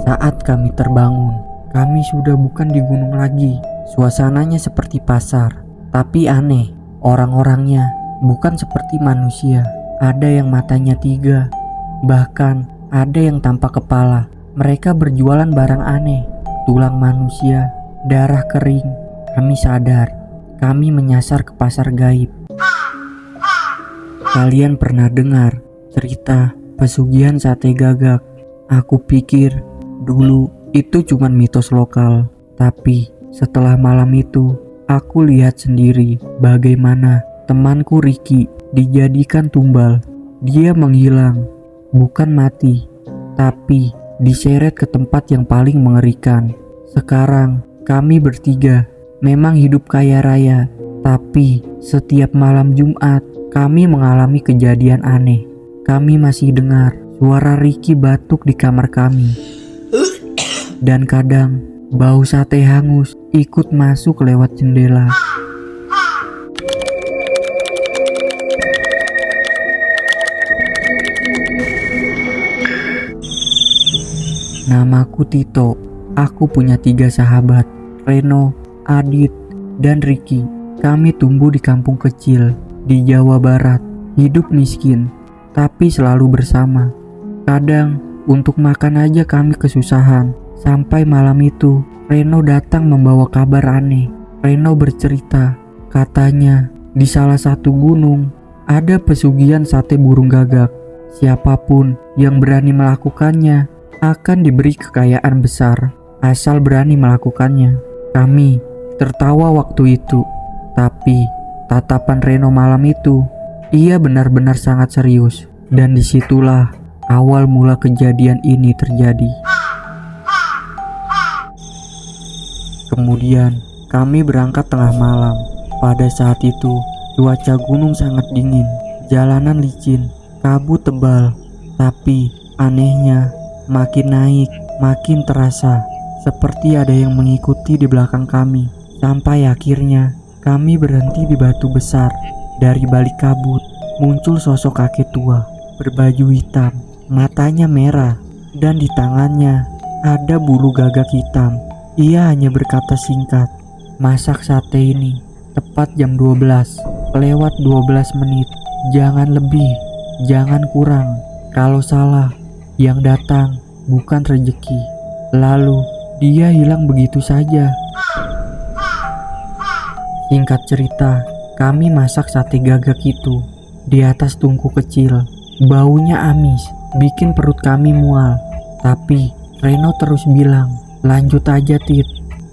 Saat kami terbangun, kami sudah bukan di gunung lagi. Suasananya seperti pasar, tapi aneh. Orang-orangnya bukan seperti manusia. Ada yang matanya 3, bahkan ada yang tanpa kepala. Mereka berjualan barang aneh, tulang manusia, darah kering. Kami sadar, kami menyasar ke pasar gaib. Kalian pernah dengar cerita pesugihan sate gagak? Aku pikir dulu itu cuma mitos lokal, tapi setelah malam itu aku lihat sendiri bagaimana temanku Ricky dijadikan tumbal. Dia menghilang, bukan mati, tapi diseret ke tempat yang paling mengerikan. Sekarang kami bertiga memang hidup kaya raya, tapi setiap malam Jumat kami mengalami kejadian aneh. Kami masih dengar suara Ricky batuk di kamar kami. Dan kadang bau sate hangus ikut masuk lewat jendela. Namaku Tito. Aku punya 3 sahabat, Reno, Adit, dan Ricky. Kami tumbuh di kampung kecil di Jawa Barat. Hidup miskin, tapi selalu bersama. Kadang untuk makan aja kami kesusahan. Sampai malam itu Reno datang membawa kabar aneh. Reno bercerita, katanya di salah satu gunung ada pesugihan sate burung gagak. Siapapun yang berani melakukannya akan diberi kekayaan besar, asal berani melakukannya. Kami tertawa waktu itu, tapi tatapan Reno malam itu, ia benar-benar sangat serius. Dan disitulah awal mula kejadian ini terjadi. Kemudian kami berangkat tengah malam. Pada saat itu cuaca gunung sangat dingin, jalanan licin, kabut tebal. Tapi anehnya makin naik, makin terasa seperti ada yang mengikuti di belakang kami. Sampai akhirnya kami berhenti di batu besar. Dari balik kabut muncul sosok kakek tua berbaju hitam, matanya merah, dan di tangannya ada bulu gagak hitam. Ia hanya berkata singkat, "Masak sate ini tepat jam 12 lewat 12 menit. Jangan lebih, jangan kurang. Kalau salah, yang datang bukan rezeki." Lalu dia hilang begitu saja. Singkat cerita, kami masak sate gagak itu di atas tungku kecil. Baunya amis, bikin perut kami mual. Tapi Reno terus bilang, "Lanjut aja Tit,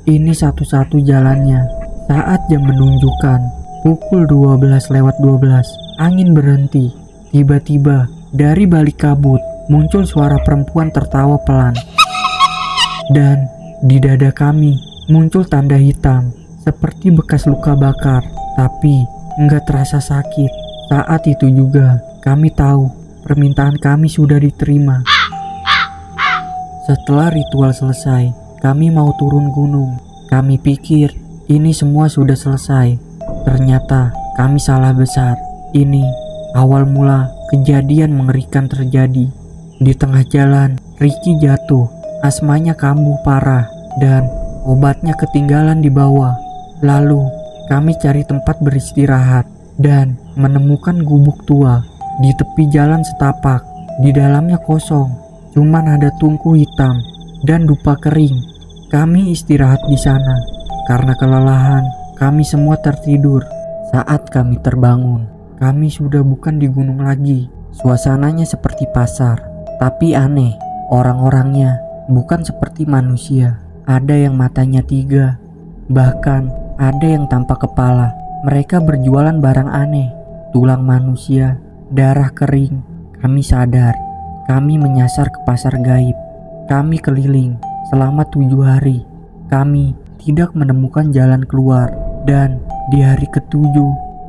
ini satu-satu jalannya." Saat jam menunjukkan pukul 12 lewat 12, angin berhenti. Tiba-tiba dari balik kabut muncul suara perempuan tertawa pelan. Dan di dada kami muncul tanda hitam seperti bekas luka bakar, tapi nggak terasa sakit. Saat itu juga kami tahu permintaan kami sudah diterima. Setelah ritual selesai, kami mau turun gunung. Kami pikir ini semua sudah selesai. Ternyata kami salah besar. Ini awal mula kejadian mengerikan terjadi. Di tengah jalan, Ricky jatuh. Asmanya kambuh parah dan obatnya ketinggalan di bawah. Lalu kami cari tempat beristirahat dan menemukan gubuk tua di tepi jalan setapak. Di dalamnya kosong, cuman ada tungku hitam dan dupa kering. Kami istirahat di sana. Karena kelelahan, kami semua tertidur. Saat kami terbangun, kami sudah bukan di gunung lagi. Suasananya seperti pasar, tapi aneh. Orang-orangnya bukan seperti manusia. Ada yang matanya 3, bahkan ada yang tanpa kepala. Mereka berjualan barang aneh, tulang manusia, darah kering. Kami sadar, kami menyasar ke pasar gaib. Kami keliling selama 7 hari. Kami tidak menemukan jalan keluar. Dan di hari ke-7,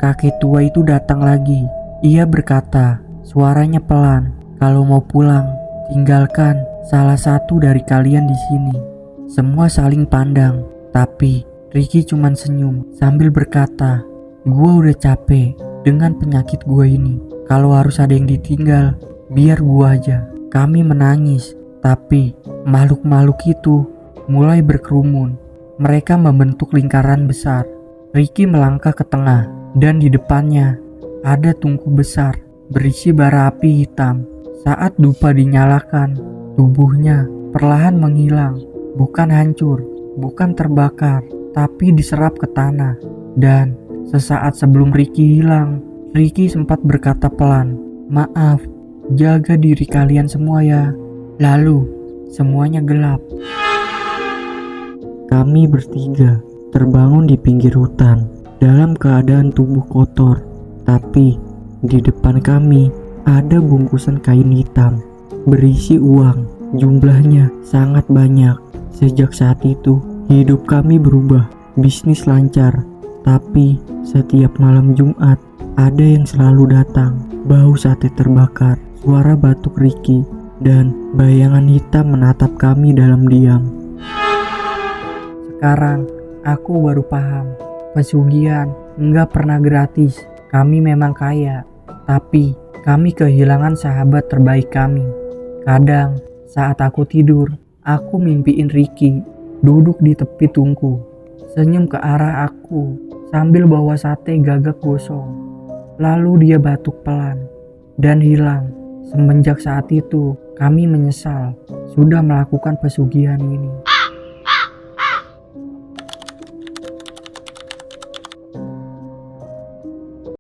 kakek tua itu datang lagi. Ia berkata, suaranya pelan, "Kalau mau pulang, tinggalkan salah satu dari kalian di sini." Semua saling pandang, tapi Ricky cuman senyum sambil berkata, "Gua udah capek dengan penyakit gua ini. Kalau harus ada yang ditinggal, biar gua aja." Kami menangis Tapi makhluk-makhluk itu mulai berkerumun. Mereka membentuk lingkaran besar. Ricky melangkah ke tengah dan di depannya ada tungku besar berisi bara api hitam. Saat dupa dinyalakan, tubuhnya perlahan menghilang. Bukan hancur, bukan terbakar, tapi diserap ke tanah. Dan sesaat sebelum Ricky hilang, Ricky sempat berkata pelan, "Maaf, jaga diri kalian semua ya." Lalu semuanya gelap. Kami bertiga terbangun di pinggir hutan dalam keadaan tubuh kotor. Tapi di depan kami ada bungkusan kain hitam berisi uang. Jumlahnya sangat banyak. Sejak saat itu hidup kami berubah. Bisnis lancar. Tapi setiap malam Jumat ada yang selalu datang. Bau sate terbakar, suara batuk Ricky, dan bayangan hitam menatap kami dalam diam. Sekarang aku baru paham, pesugihan enggak pernah gratis. Kami memang kaya, tapi kami kehilangan sahabat terbaik kami. Kadang saat aku tidur, aku mimpiin Ricky duduk di tepi tungku, senyum ke arah aku sambil bawa sate gagak gosong. Lalu dia batuk pelan dan hilang. Semenjak saat itu, kami menyesal sudah melakukan pesugihan ini.